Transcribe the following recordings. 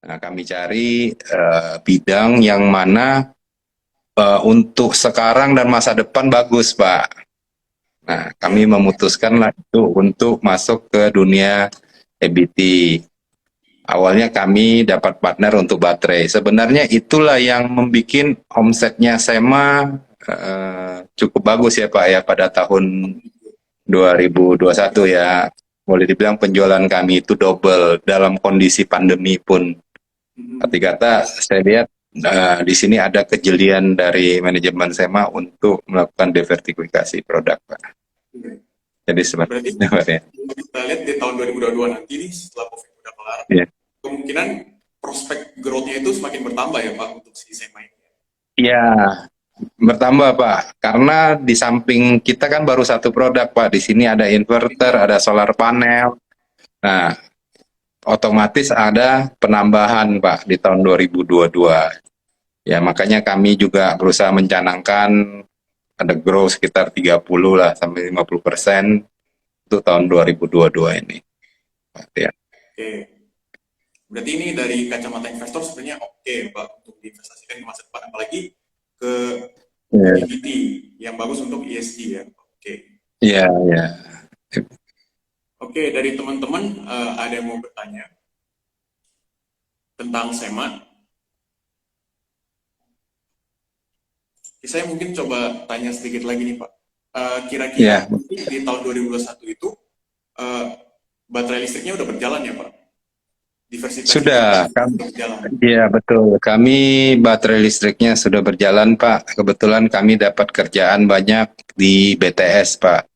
Nah, kami cari bidang yang mana untuk sekarang dan masa depan bagus, Pak. Nah, kami Ya, memutuskan lah itu untuk masuk ke dunia EBT. Awalnya kami dapat partner untuk baterai. Sebenarnya itulah yang membuat omsetnya SEMA cukup bagus ya Pak ya pada tahun 2021 ya. Boleh dibilang penjualan kami itu double dalam kondisi pandemi pun. Arti mm, kata saya lihat di sini ada kejelian dari manajemen SEMA untuk melakukan diversifikasi produk Pak. ya. Jadi seperti Berarti itu Pak ya. kita lihat di tahun 2022 nanti nih setelah COVID udah kelar, Ya. kemungkinan prospek growth-nya itu semakin bertambah ya Pak untuk si Sema ini. Iya, bertambah Pak, karena di samping kita kan baru satu produk Pak, di sini ada inverter, Iya. ada solar panel. Nah, otomatis ada penambahan Pak di tahun 2022. Ya, makanya kami juga berusaha mencanangkan ada growth sekitar 30 lah sampai 50% untuk tahun 2022 ini. Pak. Ya. Oke. Berarti ini dari kacamata investor sebenarnya oke Pak untuk diinvestasikan di masa depan, apalagi ke Ya, EBT yang bagus untuk ESG ya. Oke. ya, ya. Oke, dari teman-teman ada yang mau bertanya tentang SEMA. Saya mungkin coba tanya sedikit lagi nih Pak. Kira-kira Ya, di tahun 2021 itu eh, baterai listriknya udah berjalan ya Pak? Diversifikasinya sudah. udah berjalan. Iya, betul. Kami baterai listriknya sudah berjalan, Pak. Kebetulan kami dapat kerjaan banyak di BTS, Pak.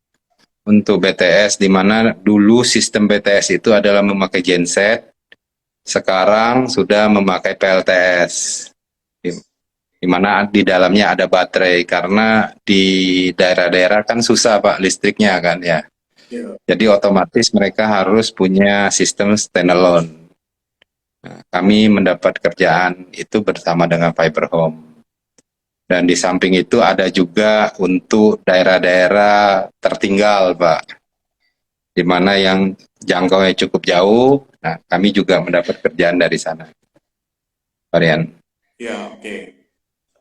Untuk BTS, di mana dulu sistem BTS itu adalah memakai genset, sekarang sudah memakai PLTS. Di mana di dalamnya ada baterai, karena di daerah-daerah kan susah, Pak, listriknya kan ya. Ya. Jadi otomatis mereka harus punya sistem standalone. Kami mendapat kerjaan itu bersama dengan Fiber Home. Dan di samping itu ada juga untuk daerah-daerah tertinggal, Pak, di mana yang jangkauannya cukup jauh. Nah, kami juga mendapat kerjaan dari sana, varian. Ya, oke.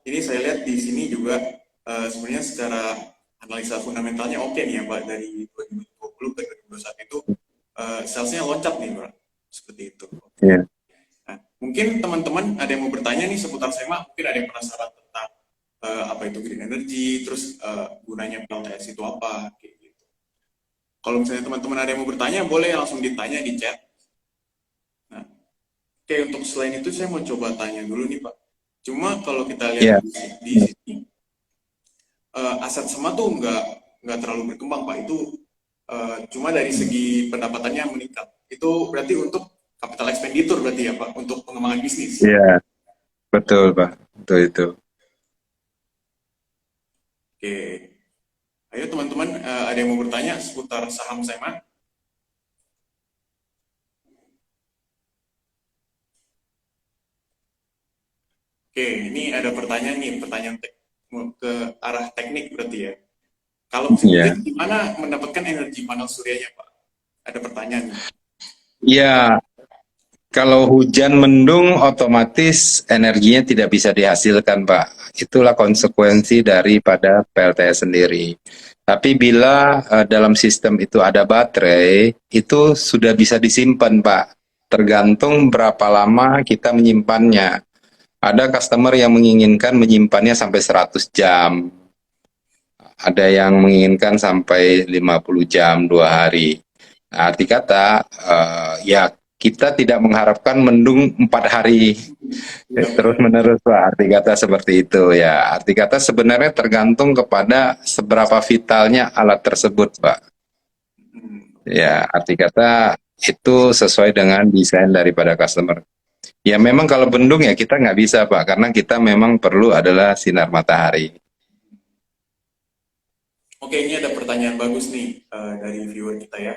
Ini saya lihat di sini juga sebenarnya secara analisa fundamentalnya oke nih ya Pak, dari 2020 ke 2021 itu salesnya loncat nih Pak, seperti itu. Ya. Nah, mungkin teman-teman ada yang mau bertanya nih seputar SEMA, mungkin ada yang penasaran tentang apa itu green energy, terus gunanya PLTS itu apa, kayak gitu. Kalau misalnya teman-teman ada yang mau bertanya, boleh langsung ditanya di chat. Nah, oke, untuk selain itu saya mau coba tanya dulu nih Pak. Cuma kalau kita lihat Ya. di sini, aset SEMA tuh nggak terlalu berkembang Pak. Itu cuma dari segi pendapatannya meningkat. Itu berarti untuk capital expenditure berarti ya Pak, untuk pengembangan bisnis. Ya, betul, Pak. Betul itu. Oke, ayo teman-teman, ada yang mau bertanya seputar saham SEMA? Oke, ini ada pertanyaan nih, pertanyaan ke arah teknik berarti ya. Kalau musim hujan, Ya. gimana mendapatkan energi panel suryanya Pak? Ada pertanyaan nih. Ya, kalau hujan mendung, otomatis energinya tidak bisa dihasilkan, Pak. Itulah konsekuensi daripada PLTS sendiri. Tapi bila dalam sistem itu ada baterai, itu sudah bisa disimpan, Pak. Tergantung berapa lama kita menyimpannya. Ada customer yang menginginkan menyimpannya sampai 100 jam. Ada yang menginginkan sampai 50 jam, 2 hari. Nah, arti kata, ya kita tidak mengharapkan mendung 4 hari Iya terus benar. menerus Pak. Arti kata seperti itu ya. Arti kata sebenarnya tergantung kepada seberapa vitalnya alat tersebut Pak. Oke. Ya, arti kata itu sesuai dengan desain daripada customer. Ya memang kalau bendung ya kita nggak bisa Pak, karena kita memang perlu adalah sinar matahari. Oke, ini ada pertanyaan bagus nih dari viewer kita ya.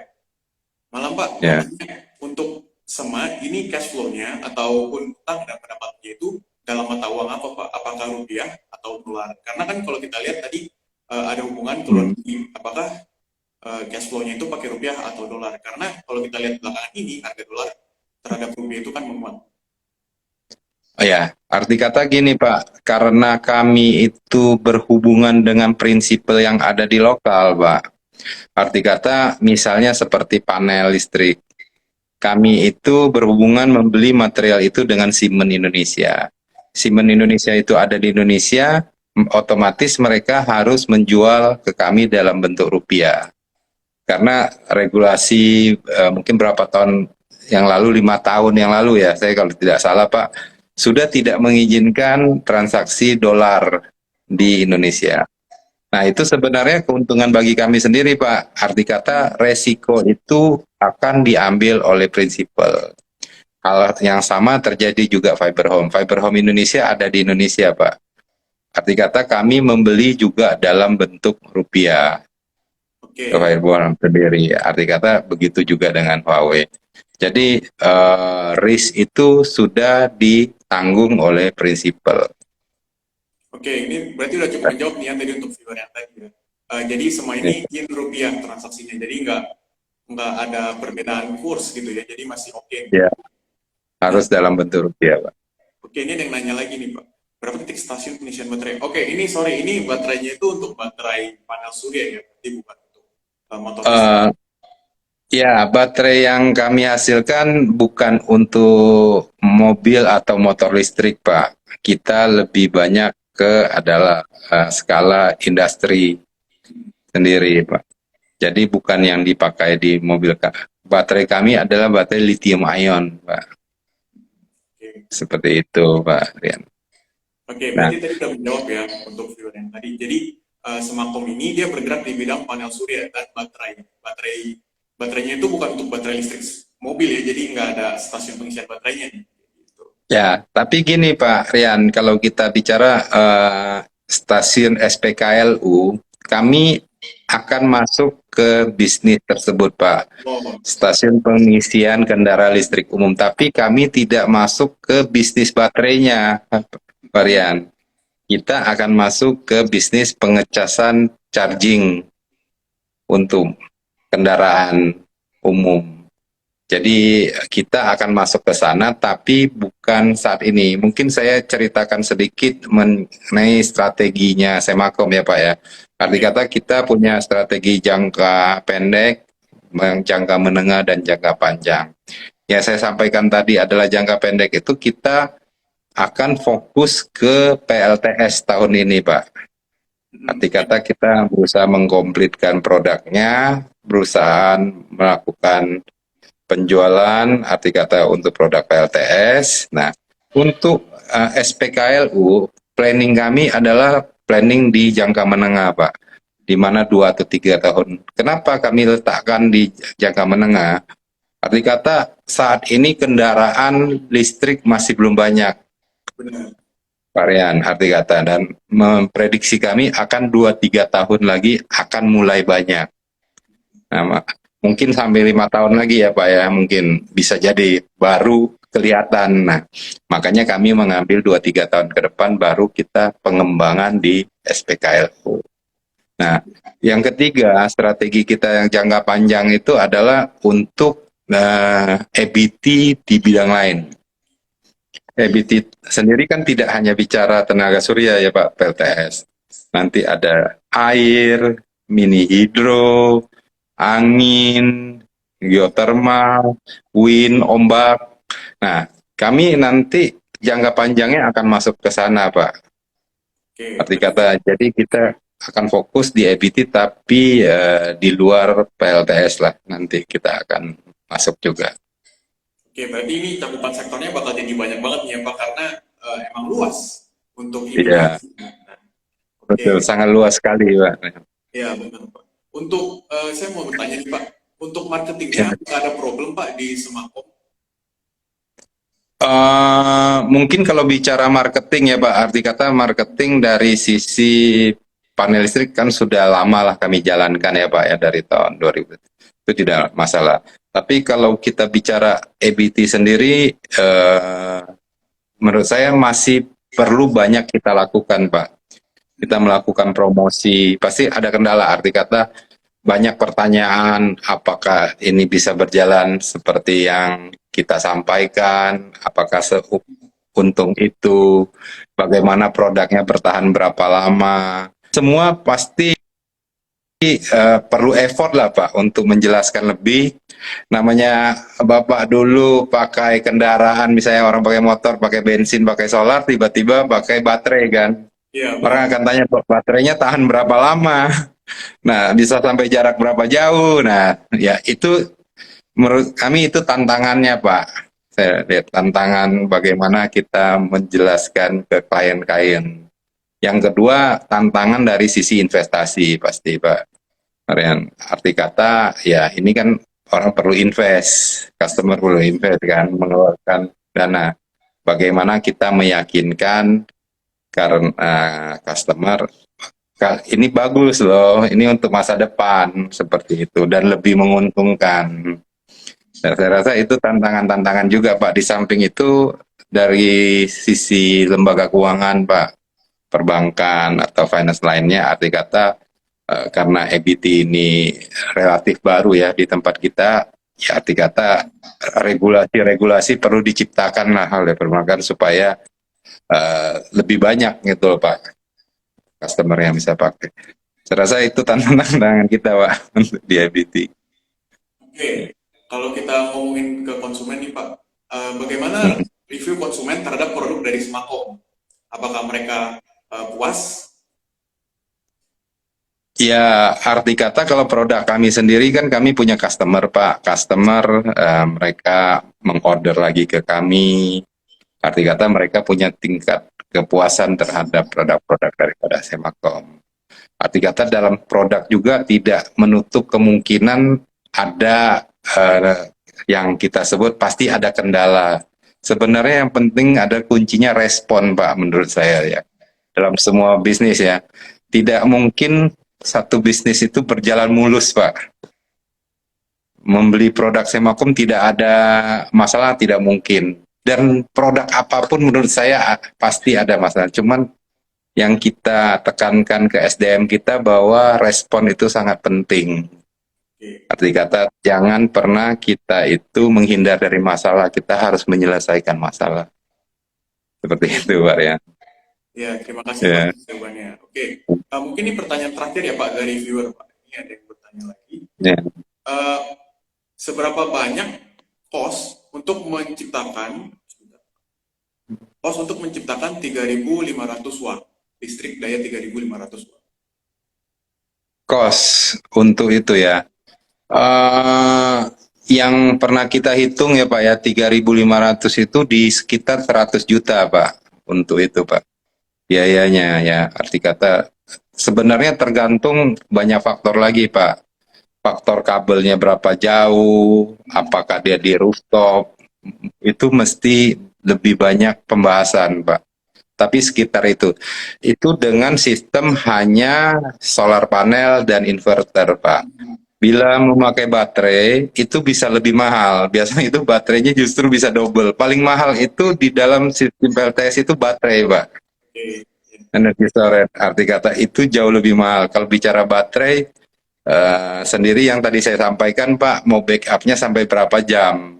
Malam Pak, mau Ya, tanya, untuk SEMA ini cash flow-nya ataupun utang dan pendapatnya itu dalam mata uang apa Pak? Apakah rupiah atau dolar? Karena kan kalau kita lihat tadi ada hubungan keluar hmm. negeri, apakah cash flow-nya itu pakai rupiah atau dolar? Karena kalau kita lihat belakangan ini harga dolar terhadap rupiah itu kan menguat. Oh ya, arti kata gini Pak, karena kami itu berhubungan dengan prinsipal yang ada di lokal Pak. Arti kata misalnya seperti panel listrik. Kami itu berhubungan membeli material itu dengan Siemens Indonesia. Siemens Indonesia itu ada di Indonesia, otomatis mereka harus menjual ke kami dalam bentuk rupiah. Karena regulasi mungkin berapa tahun yang lalu, 5 tahun yang lalu ya, saya kalau tidak salah Pak, sudah tidak mengizinkan transaksi dolar di Indonesia. Nah, itu sebenarnya keuntungan bagi kami sendiri, Pak. Arti kata resiko itu akan diambil oleh prinsipal. Hal yang sama terjadi juga Fiber Home. Fiber Home Indonesia ada di Indonesia, Pak. Arti kata kami membeli juga dalam bentuk rupiah ke Oke, Fiber Home sendiri. Arti kata begitu juga dengan Huawei. Jadi risk itu sudah ditanggung oleh prinsipal. oke, ini berarti udah cukup menjawab nih yang tadi untuk viewer yang tadi ya. Jadi semua ini in rupiah transaksinya, jadi nggak ada perbedaan kurs gitu ya, jadi masih oke. Ya, Nah, harus dalam bentuk rupiah, Pak. oke, ini ada yang nanya lagi nih Pak. Berapa titik stasiun pengisian baterai? Oke, ini sorry, ini baterainya itu untuk baterai panel surya ya, berarti bukan untuk motor listrik. Eh, Ya, baterai yang kami hasilkan bukan untuk mobil atau motor listrik, Pak. Kita lebih banyak ke adalah skala industri sendiri, Pak. Jadi bukan yang dipakai di mobil. Baterai kami adalah baterai lithium ion, Pak. Oke, Seperti itu, Pak Rian. oke, Nah, berarti tadi udah menjawab ya untuk viewer yang tadi. Jadi Semakom ini dia bergerak di bidang panel surya dan baterainya itu bukan untuk baterai listrik mobil ya, jadi nggak ada stasiun pengisian baterainya nih. Gitu. ya, tapi gini Pak Rian, kalau kita bicara stasiun SPKLU, kami akan masuk ke bisnis tersebut, Pak. Oh, Stasiun pengisian kendaraan listrik umum, tapi kami tidak masuk ke bisnis baterainya, Pak Rian. Kita akan masuk ke bisnis pengecasan charging untuk kendaraan umum. Jadi kita akan masuk ke sana, tapi bukan saat ini. Mungkin saya ceritakan sedikit mengenai strateginya Semakom ya Pak ya. Arti oke. kata kita punya strategi jangka pendek, jangka menengah, dan jangka panjang. Yang saya sampaikan tadi adalah jangka pendek itu kita akan fokus ke PLTS tahun ini Pak. Arti Oke, kata kita berusaha mengkomplitkan produknya, berusaha melakukan penjualan, arti kata untuk produk PLTS. Nah, untuk SPKLU, planning kami adalah planning di jangka menengah, Pak. Di mana 2 atau 3 tahun. Kenapa kami letakkan di jangka menengah? Arti kata saat ini kendaraan listrik masih belum banyak benar. varian, arti kata. Dan memprediksi kami akan 2-3 tahun lagi akan mulai banyak. Nah, mungkin sampai 5 tahun lagi ya Pak ya, mungkin bisa jadi baru kelihatan. Nah, makanya kami mengambil 2-3 tahun ke depan baru kita pengembangan di SPKLU. Nah, yang ketiga strategi kita yang jangka panjang itu adalah untuk EBT di bidang lain. EBT sendiri kan tidak hanya bicara tenaga surya ya Pak PLTS. Nanti ada air, mini hidro, angin, geotermal, wind, ombak. Nah, kami nanti jangka panjangnya akan masuk ke sana, Pak. Oke, Arti kata, jadi kita akan fokus di EBT, tapi di luar PLTS lah. Nanti kita akan masuk juga. oke, berarti ini cakupan sektornya bakal jadi banyak banget nih ya Pak, karena emang luas untuk ininya. Iya, Nah, betul. oke, Sangat luas sekali, Pak. ya benar Pak. Untuk saya mau bertanya nih Pak, untuk Ya. marketingnya apakah ada problem Pak di Semakom? Mungkin kalau bicara marketing ya Pak, arti kata marketing dari sisi panel listrik kan sudah lama lah kami jalankan ya Pak ya dari tahun 2000. Itu tidak masalah. Tapi kalau kita bicara EBT sendiri, menurut saya masih perlu banyak kita lakukan Pak. Kita melakukan promosi, pasti ada kendala, arti kata banyak pertanyaan apakah ini bisa berjalan seperti yang kita sampaikan, apakah untung itu, bagaimana produknya bertahan berapa lama. Semua pasti perlu effort lah Pak untuk menjelaskan lebih. Namanya Bapak dulu pakai kendaraan, misalnya orang pakai motor, pakai bensin, pakai solar, tiba-tiba pakai baterai kan. Iya, Orang benar. akan tanya, baterainya tahan berapa lama? Nah, bisa sampai jarak berapa jauh? Nah, ya itu menurut kami itu tantangannya, Pak. Saya lihat tantangan bagaimana kita menjelaskan ke klien-klien. Yang kedua, tantangan dari sisi investasi pasti, Pak. Marian, arti kata, ya ini kan orang perlu invest, customer perlu invest kan, mengeluarkan dana. Bagaimana kita meyakinkan karena customer ini bagus loh, ini untuk masa depan seperti itu dan lebih menguntungkan. Dan saya rasa itu tantangan-tantangan juga Pak. Di samping itu dari sisi lembaga keuangan Pak, perbankan atau finance lainnya, arti kata karena EBT ini relatif baru ya di tempat kita, ya arti kata regulasi-regulasi perlu diciptakan lah oleh perbankan supaya lebih banyak gitu loh Pak customer yang bisa pakai. Saya rasa itu tantangan kita Pak untuk di EBT. Oke, kalau kita ngomongin ke konsumen nih Pak, bagaimana review konsumen terhadap produk dari Semakom? Apakah mereka puas? Ya, arti kata kalau produk kami sendiri kan kami punya customer Pak. Customer mereka mengorder lagi ke kami. Arti kata mereka punya tingkat kepuasan terhadap produk-produk daripada Semakom. Arti kata dalam produk juga tidak menutup kemungkinan ada yang kita sebut pasti ada kendala. Sebenarnya yang penting ada kuncinya respon Pak menurut saya ya. Dalam semua bisnis ya. Tidak mungkin satu bisnis itu berjalan mulus Pak. Membeli produk Semakom tidak ada masalah, tidak mungkin. Dan produk apapun menurut saya pasti ada masalah. Cuman yang kita tekankan ke SDM kita bahwa respon itu sangat penting. Oke, Arti kata, jangan pernah kita itu menghindar dari masalah, kita harus menyelesaikan masalah. Seperti itu, Pak ya. ya terima kasih Pak Ya, jawabannya. Oke, mungkin ini pertanyaan terakhir ya Pak dari viewer Pak. Ini ada yang bertanya lagi. ya. Eh, seberapa banyak menciptakan cost untuk menciptakan 3.500 watt listrik daya 3.500 watt? Kos untuk itu ya. Eh yang pernah kita hitung ya Pak ya, 3.500 itu di sekitar 100 juta Pak. Untuk itu Pak. Biayanya ya, arti kata sebenarnya tergantung banyak faktor lagi Pak. Faktor kabelnya berapa jauh, apakah dia di rooftop, itu mesti lebih banyak pembahasan Pak. Tapi sekitar itu. Itu dengan sistem hanya solar panel dan inverter Pak. Bila memakai baterai, itu bisa lebih mahal. Biasanya itu baterainya justru bisa double. Paling mahal itu di dalam sistem PLTS itu baterai Pak. Oke, Energi storage, arti kata itu jauh lebih mahal. Kalau bicara baterai, sendiri yang tadi saya sampaikan Pak, mau backupnya sampai berapa jam?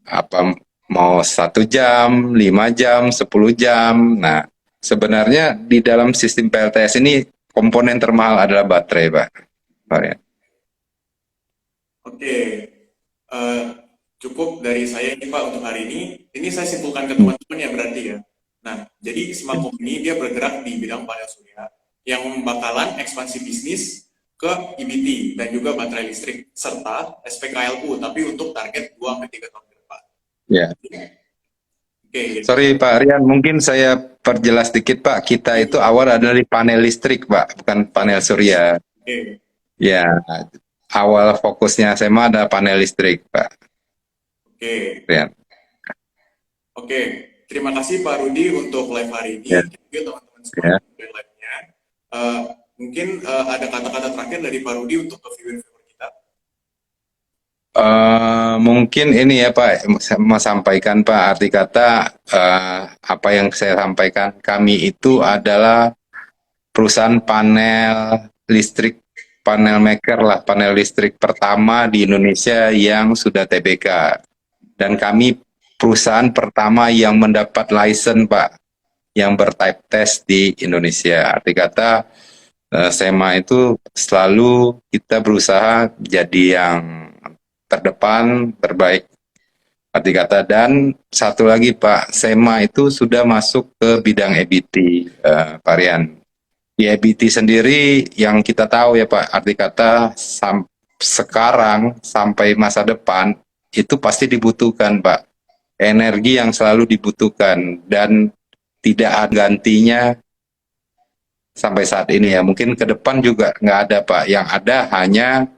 Apa mau 1 jam, 5 jam, 10 jam? Nah, sebenarnya di dalam sistem PLTS ini komponen termahal adalah baterai Pak. Pak ya. oke. Eh, cukup dari saya ini Pak untuk hari ini. Ini saya simpulkan ke teman-teman ya berarti ya. Nah, jadi Semakom ini dia bergerak di bidang panel surya yang bakalan ekspansi bisnis ke EBT dan juga baterai listrik serta SPKLU tapi untuk target 2-3 tahun ke depan. Ya. Oke, gitu. Sorry Pak Rian, mungkin saya perjelas dikit Pak. Kita itu awal adalah di panel listrik Pak, bukan panel surya. Oke, Ya, awal fokusnya SMA ada panel listrik Pak oke. Rian. Oke, terima kasih Pak Rudi untuk live hari ini. Ya, Dan juga teman-teman semua ya. yang live-nya. Mungkin ada kata-kata terakhir dari Pak Rudi untuk ke viewer-viewer kita. Mungkin ini ya Pak, saya mau sampaikan Pak, arti kata apa yang saya sampaikan, kami itu adalah perusahaan panel listrik, panel maker lah, panel listrik pertama di Indonesia yang sudah TBK. Dan kami perusahaan pertama yang mendapat license Pak, yang bertype test di Indonesia. Arti kata SEMA itu selalu kita berusaha jadi yang terdepan, terbaik. Arti kata, dan satu lagi Pak, SEMA itu sudah masuk ke bidang EBT, Pak Rian. Di EBT sendiri yang kita tahu ya Pak, arti kata sekarang sampai masa depan itu pasti dibutuhkan Pak. Energi yang selalu dibutuhkan dan tidak ada gantinya sampai saat ini ya. Mungkin ke depan juga nggak ada Pak. Yang ada hanya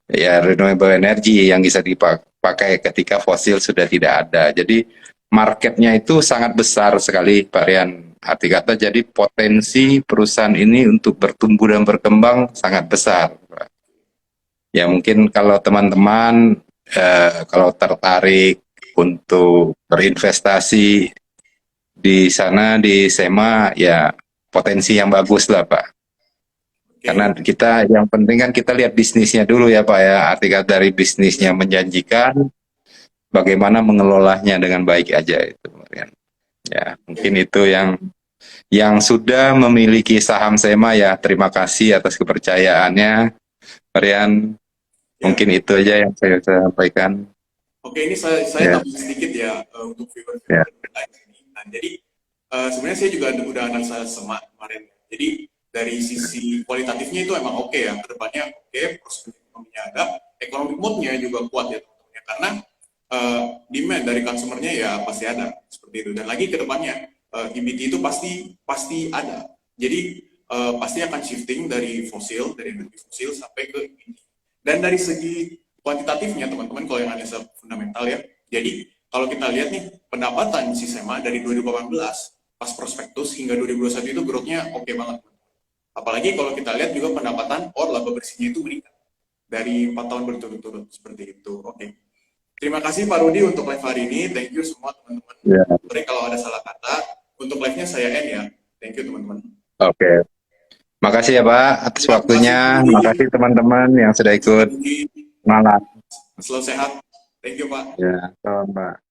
ya renewable energy yang bisa dipakai ketika fosil sudah tidak ada. Jadi marketnya itu sangat besar sekali Pak Rian. Arti kata jadi potensi perusahaan ini untuk bertumbuh dan berkembang sangat besar. Ya mungkin kalau teman-teman kalau tertarik untuk berinvestasi di sana di SEMA ya potensi yang bagus lah Pak. Oke, Karena kita yang penting kan kita lihat bisnisnya dulu ya Pak ya. Arti kata dari bisnisnya menjanjikan, bagaimana mengelolanya dengan baik aja itu. Ya mungkin itu yang sudah memiliki saham SEMA ya. Terima kasih atas kepercayaannya, Rian. ya. Mungkin itu aja yang saya sampaikan. Oke, ini saya Ya, tambah sedikit ya untuk ya, viewer-viewer lain ini. Nah, jadi sebenarnya saya juga udah analisa SEMA kemarin. Jadi dari sisi kualitatifnya itu emang oke ya, kedepannya oke, prospek ekonominya ada, economic mood-nya juga kuat ya teman-teman ya, karena demand dari consumer-nya ya pasti ada seperti itu. Dan lagi kedepannya EBT itu pasti ada. Jadi pasti akan shifting dari fosil, dari energi fosil sampai ke EBT. Dan dari segi kuantitatifnya teman-teman kalau yang analisa fundamental ya. Jadi kalau kita lihat nih pendapatan si SEMA dari 2018 pas prospektus hingga 2021 itu growth-nya oke banget. Apalagi kalau kita lihat juga pendapatan or laba bersihnya itu meningkat dari 4 tahun berturut-turut seperti itu. Oke. Terima kasih Pak Rudi untuk live hari ini. Thank you semua teman-teman. ya. Sorry kalau ada salah kata. Untuk live-nya saya end ya. Thank you teman-teman. Oke. Makasih ya Pak atas Terima kasih waktunya. Pak Rudi. Makasih teman-teman yang sudah ikut Selalu malam. sehat. Thank you Pak. Ya, salam Pak.